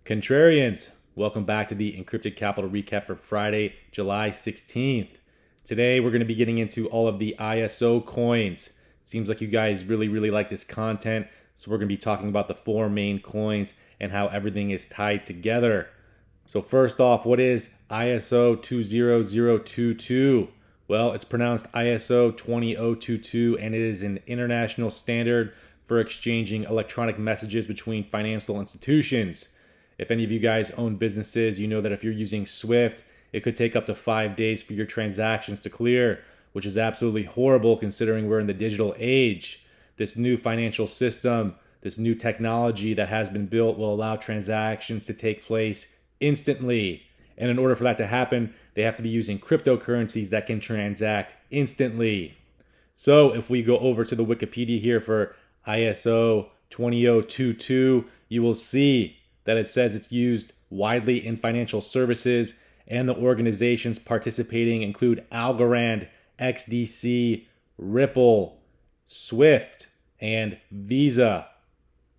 Contrarians, welcome back to the Encrypted Capital Recap for Friday, July 16th. Today we're going to be getting into all of the ISO coins. Seems like you guys really like this content, so we're going to be talking about the four main coins and how everything is tied together. So first off, what is ISO20022? Well, it's pronounced ISO20022, and it is an international standard for exchanging electronic messages between financial institutions. If any of you guys own businesses, you know that if you're using Swift, it could take up to 5 days for your transactions to clear, which is absolutely horrible considering we're in the digital age. This new financial system, this new technology that has been built will allow transactions to take place instantly. And in order for that to happen, they have to be using cryptocurrencies that can transact instantly. So if we go over to the Wikipedia here for ISO 20022, you will see that it says it's used widely in financial services, and the organizations participating include Algo, XDC, Ripple, Swift, and Visa.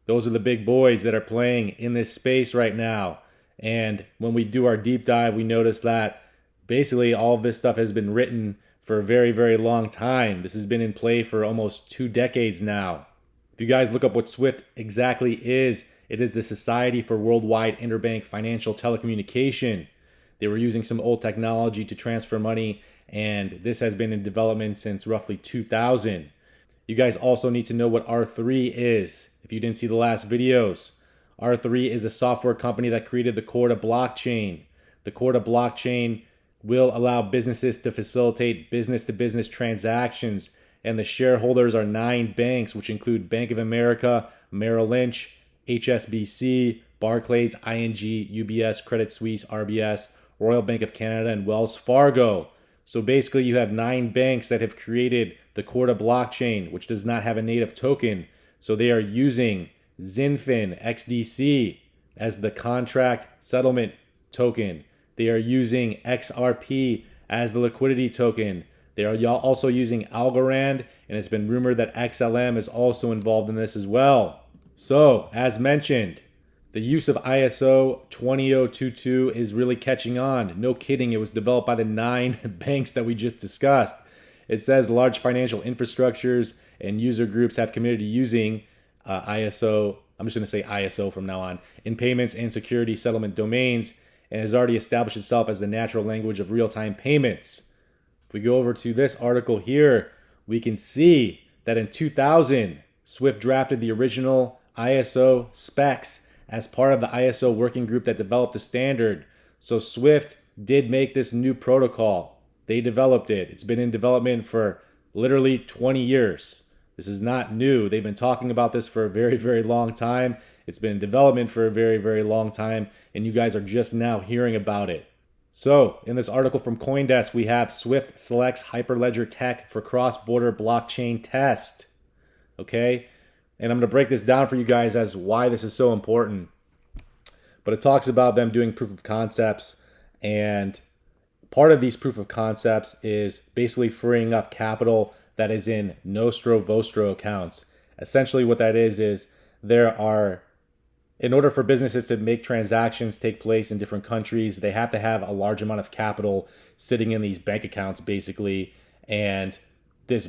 Those are the big boys that are playing in this space right now. And when we do our deep dive, we notice that basically all of this stuff has been written for a very long time. This has been in play for almost 2 decades now. If you guys look up what Swift exactly is, it is the Society for Worldwide Interbank Financial Telecommunication. They were using some old technology to transfer money, and this has been in development since roughly 2000. You guys also need to know what R3 is, if you didn't see the last videos. R3 is a software company that created the Corda blockchain. The Corda blockchain will allow businesses to facilitate business-to-business transactions, and the shareholders are 9 banks, which include Bank of America, Merrill Lynch, HSBC, Barclays, ING, UBS, Credit Suisse, RBS, Royal Bank of Canada, and Wells Fargo. So basically you have 9 banks that have created the Corda blockchain, which does not have a native token. So they are using XinFin XDC as the contract settlement token. They are using XRP as the liquidity token. They are also using Algo, and it's been rumored that XLM is also involved in this as well. So, as mentioned, the use of ISO 20022 is really catching on. No kidding, it was developed by the 9 banks that we just discussed. It says large financial infrastructures and user groups have committed to using ISO, I'm just going to say ISO from now on, in payments and security settlement domains, and has already established itself as the natural language of real-time payments. If we go over to this article here, we can see that in 2000, Swift drafted the original ISO specs as part of the ISO working group that developed the standard. So Swift did make this new protocol. They developed it. It's been in development for literally 20 years. This is not new. They've been talking about this for a very long time. It's been in development for a very long time, and you guys are just now hearing about it. So, in this article from CoinDesk, we have Swift selects Hyperledger tech for cross-border blockchain test. Okay? And I'm going to break this down for you guys as why this is so important. But it talks about them doing proof of concepts, and part of these proof of concepts is basically freeing up capital that is in nostro vostro accounts. Essentially what that is in order for businesses to make transactions take place in different countries, they have to have a large amount of capital sitting in these bank accounts basically, and this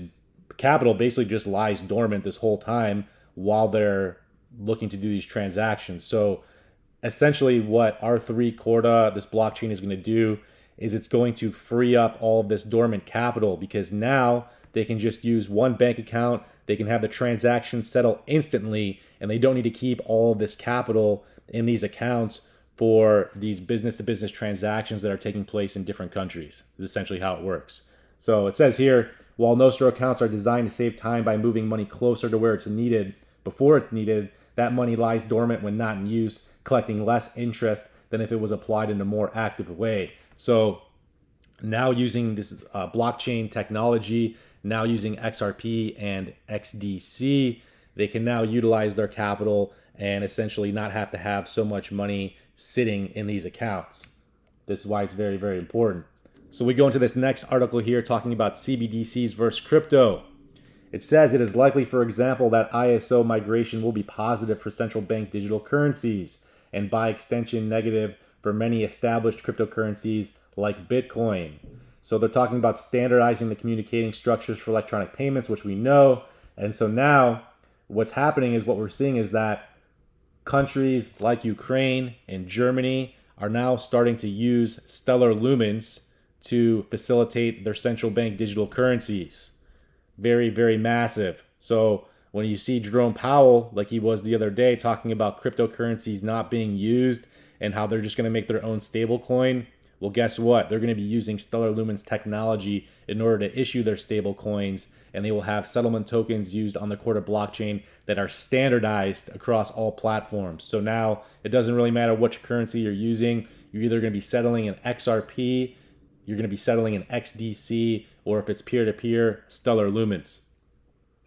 capital basically just lies dormant this whole time while they're looking to do these transactions. So essentially what R3 Corda, this blockchain, is going to do is it's going to free up all of this dormant capital, because now they can just use one bank account, they can have the transaction settle instantly, and they don't need to keep all of this capital in these accounts for these business-to-business transactions that are taking place in different countries. This is essentially how it works. So it says here, while nostro accounts are designed to save time by moving money closer to where it's needed, before it's needed, that money lies dormant when not in use, collecting less interest than if it was applied in a more active way. So now using this blockchain technology, now using XRP and XDC, they can now utilize their capital and essentially not have to have so much money sitting in these accounts. This is why it's very important. So we go into this next article here talking about CBDCs versus crypto. It says it is likely, for example, that ISO migration will be positive for central bank digital currencies, and by extension negative for many established cryptocurrencies like Bitcoin. So they're talking about standardizing the communicating structures for electronic payments, which we know. And so now what's happening is what we're seeing is that countries like Ukraine and Germany are now starting to use stellar lumens to facilitate their central bank digital currencies. Very, very massive. So when you see Jerome Powell, like he was the other day, talking about cryptocurrencies not being used and how they're just going to make their own stable coin, well, guess what? They're going to be using stellar lumens technology in order to issue their stable coins, and they will have settlement tokens used on the Corda blockchain that are standardized across all platforms. So now it doesn't really matter which currency you're using. You're either going to be settling in XRP, you're going to be settling in XDC, or if it's peer-to-peer, stellar lumens.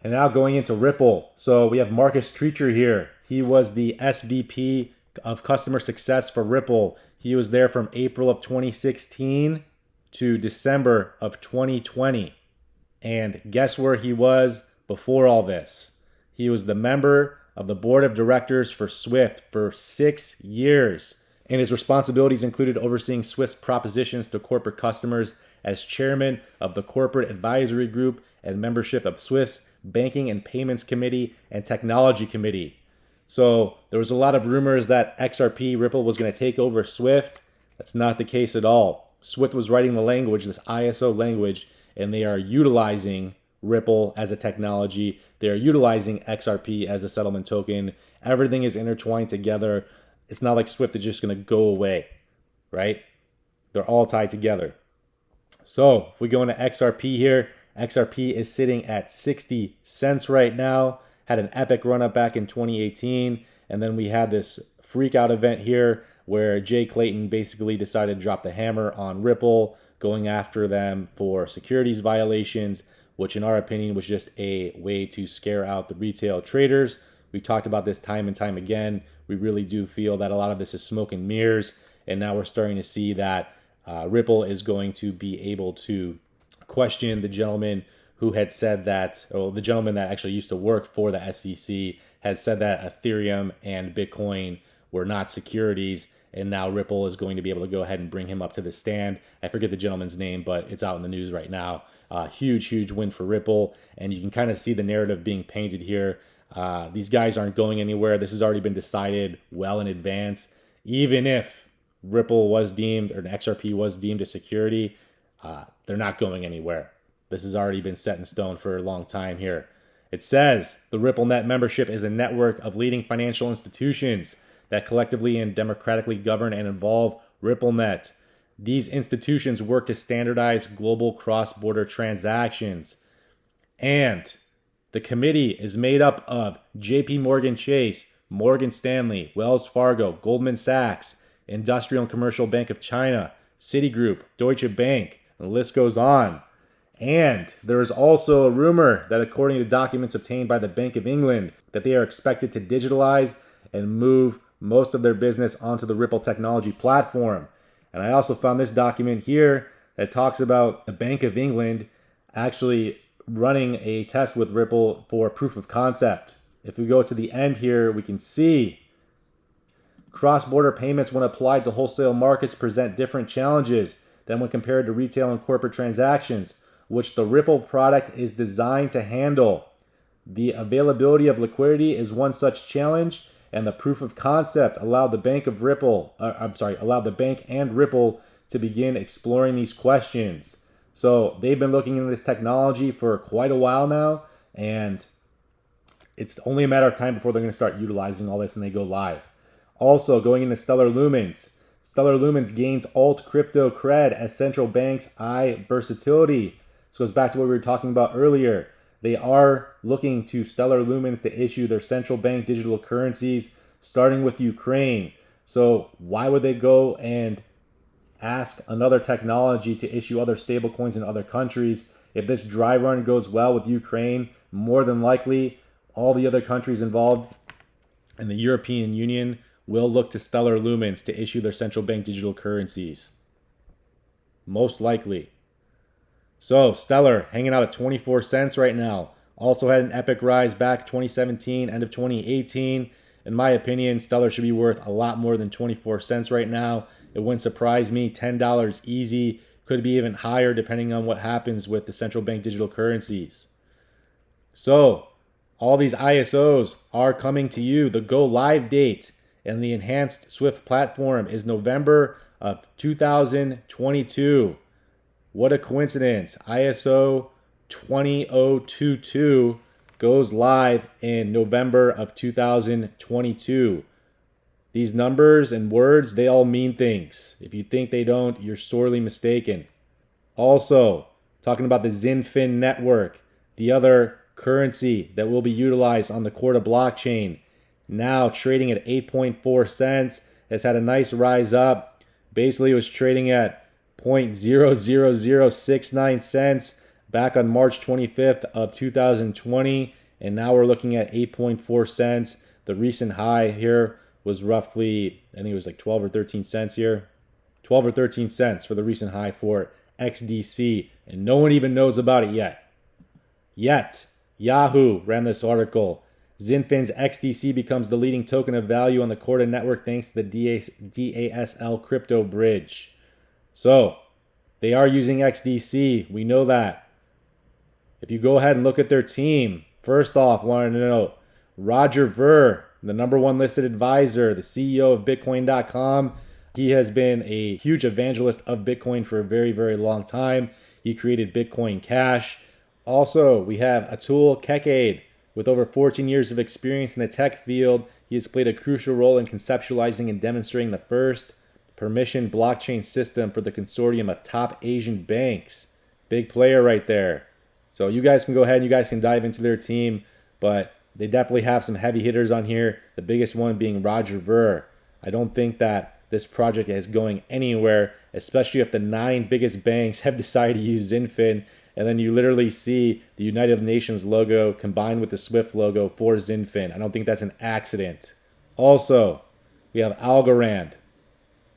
And now going into Ripple. So we have Marcus Treacher here. He was the SVP of customer success for Ripple. He was there from April of 2016 to December of 2020. And guess where he was before all this? He was the member of the board of directors for Swift for 6 years. And his responsibilities included overseeing Swift's propositions to corporate customers as chairman of the corporate advisory group and membership of Swift's banking and payments committee and technology committee. So there was a lot of rumors that XRP Ripple was going to take over Swift. That's not the case at all. Swift was writing the language, this ISO language, and they are utilizing Ripple as a technology. They are utilizing XRP as a settlement token. Everything is intertwined together. It's not like Swift is just going to go away, right? They're all tied together. So if we go into XRP here, XRP is sitting at 60 cents right now. Had an epic run up back in 2018. And then we had this freak out event here where Jay Clayton basically decided to drop the hammer on Ripple, going after them for securities violations, which in our opinion was just a way to scare out the retail traders. We've talked about this time and time again. We really do feel that a lot of this is smoke and mirrors. And now we're starting to see that Ripple is going to be able to question the gentleman who had said that, or the gentleman that actually used to work for the SEC had said that Ethereum and Bitcoin were not securities, and now Ripple is going to be able to go ahead and bring him up to the stand. I forget the gentleman's name, but it's out in the news right now. Huge win for Ripple, and you can kind of see the narrative being painted here. These guys aren't going anywhere. This has already been decided well in advance. Even if Ripple was deemed, or XRP was deemed a security, they're not going anywhere. This has already been set in stone for a long time here. It says the RippleNet membership is a network of leading financial institutions that collectively and democratically govern and involve RippleNet. These institutions work to standardize global cross-border transactions. And the committee is made up of JP Morgan Chase, Morgan Stanley, Wells Fargo, Goldman Sachs, Industrial and Commercial Bank of China, Citigroup, Deutsche Bank, and the list goes on. And there is also a rumor that according to documents obtained by the Bank of England, that they are expected to digitalize and move most of their business onto the Ripple technology platform. And I also found this document here that talks about the Bank of England actually running a test with Ripple for proof of concept. If we go to the end here, we can see cross-border payments when applied to wholesale markets present different challenges than when compared to retail and corporate transactions, which the Ripple product is designed to handle. The availability of liquidity is one such challenge, and the proof of concept allowed the Bank and Ripple to begin exploring these questions. So they've been looking into this technology for quite a while now, and it's only a matter of time before they're going to start utilizing all this and they go live. Also, going into Stellar Lumens. Stellar Lumens gains alt crypto cred as central banks eye versatility. This goes back to what we were talking about earlier. They are looking to Stellar Lumens to issue their central bank digital currencies, starting with Ukraine. So why would they go and ask another technology to issue other stablecoins in other countries? If this dry run goes well with Ukraine, more than likely all the other countries involved in the European Union will look to Stellar Lumens to issue their central bank digital currencies. Most likely. So Stellar hanging out at 24 cents right now. Also had an epic rise back 2017, end of 2018. In my opinion, Stellar should be worth a lot more than 24 cents right now. It wouldn't surprise me. $10 easy. Could be even higher depending on what happens with the central bank digital currencies. So, all these ISOs are coming to you. The go live date and the enhanced Swift platform is November of 2022. What a coincidence. ISO 20022 goes live in November of 2022. These numbers and words, they all mean things. If you think they don't, you're sorely mistaken. Also, talking about the XinFin network, the other currency that will be utilized on the Corda blockchain, now trading at 8.4 cents, has had a nice rise up. Basically, it was trading at 0.00069 cents back on March 25th of 2020, and now we're looking at 8.4 cents. The recent high here was roughly, I think it was like 12 or 13 cents here. 12 or 13 cents for the recent high for XDC, and no one even knows about it yet. Yahoo ran this article. XinFin's XDC becomes the leading token of value on the Corda network thanks to the DASL crypto bridge. So, they are using XDC. We know that. If you go ahead and look at their team, first off, wanted to know Roger Ver, the #1 listed advisor, the CEO of Bitcoin.com. He has been a huge evangelist of Bitcoin for a very, very long time. He created Bitcoin Cash. Also, we have Atul Kekade. With over 14 years of experience in the tech field, he has played a crucial role in conceptualizing and demonstrating the first permissioned blockchain system for the consortium of top Asian banks. Big player right there. So you guys can go ahead and you guys can dive into their team, but they definitely have some heavy hitters on here, the biggest one being Roger Ver. I don't think that this project is going anywhere, especially if the 9 biggest banks have decided to use XinFin, and then you literally see the United Nations logo combined with the Swift logo for XinFin. I don't think that's an accident. Also, we have Algorand.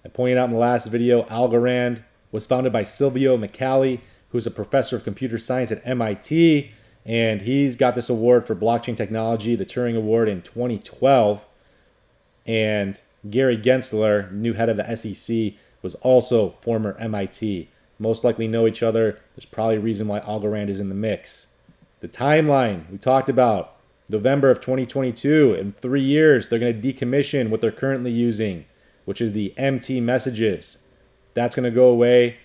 I pointed out in the last video, Algorand was founded by Silvio Micali, who's a professor of computer science at MIT, and he's got this award for blockchain technology, the Turing Award, in 2012. And Gary Gensler, new head of the SEC, was also former MIT. Most likely know each other. There's probably a reason why Algorand is in the mix. The timeline we talked about, November of 2022. In 3 years, they're going to decommission what they're currently using, which is the MT messages. That's going to go away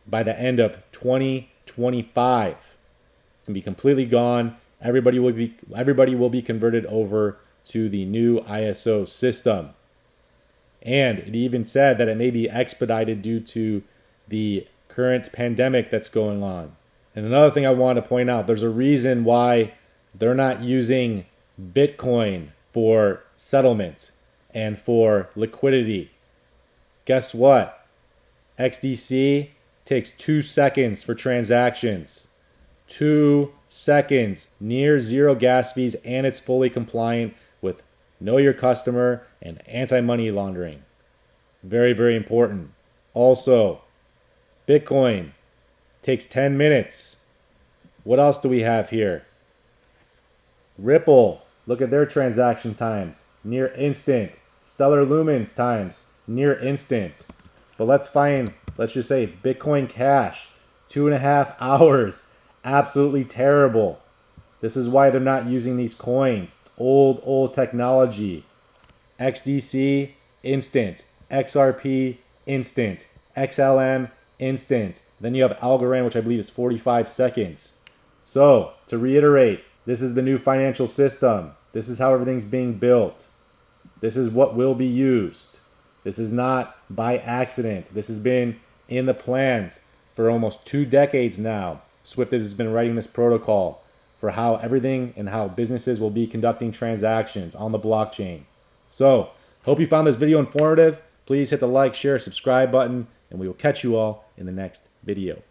by the end of 2025. It's going to be completely gone. Everybody will be converted over to the new ISO system. And it even said that it may be expedited due to the current pandemic that's going on. And another thing I want to point out, there's a reason why they're not using Bitcoin for settlement and for liquidity. Guess what? XDC takes 2 seconds for transactions. 2 seconds. Near zero gas fees, and it's fully compliant with Know Your Customer and anti-money laundering. Very, very important. Also, Bitcoin takes 10 minutes. What else do we have here? Ripple, look at their transaction times, near instant. Stellar Lumens times, near instant. But let's just say Bitcoin Cash, 2.5 hours. Absolutely terrible. This is why they're not using these coins. It's old technology. XDC, instant. XRP, instant. XLM, instant. Then you have Algorand, which I believe is 45 seconds. So, to reiterate, this is the new financial system. This is how everything's being built. This is what will be used. This is not by accident. This has been in the plans for almost 2 decades now. Swift has been writing this protocol for how everything and how businesses will be conducting transactions on the blockchain. So, hope you found this video informative. Please hit the like, share, subscribe button, and we will catch you all in the next video.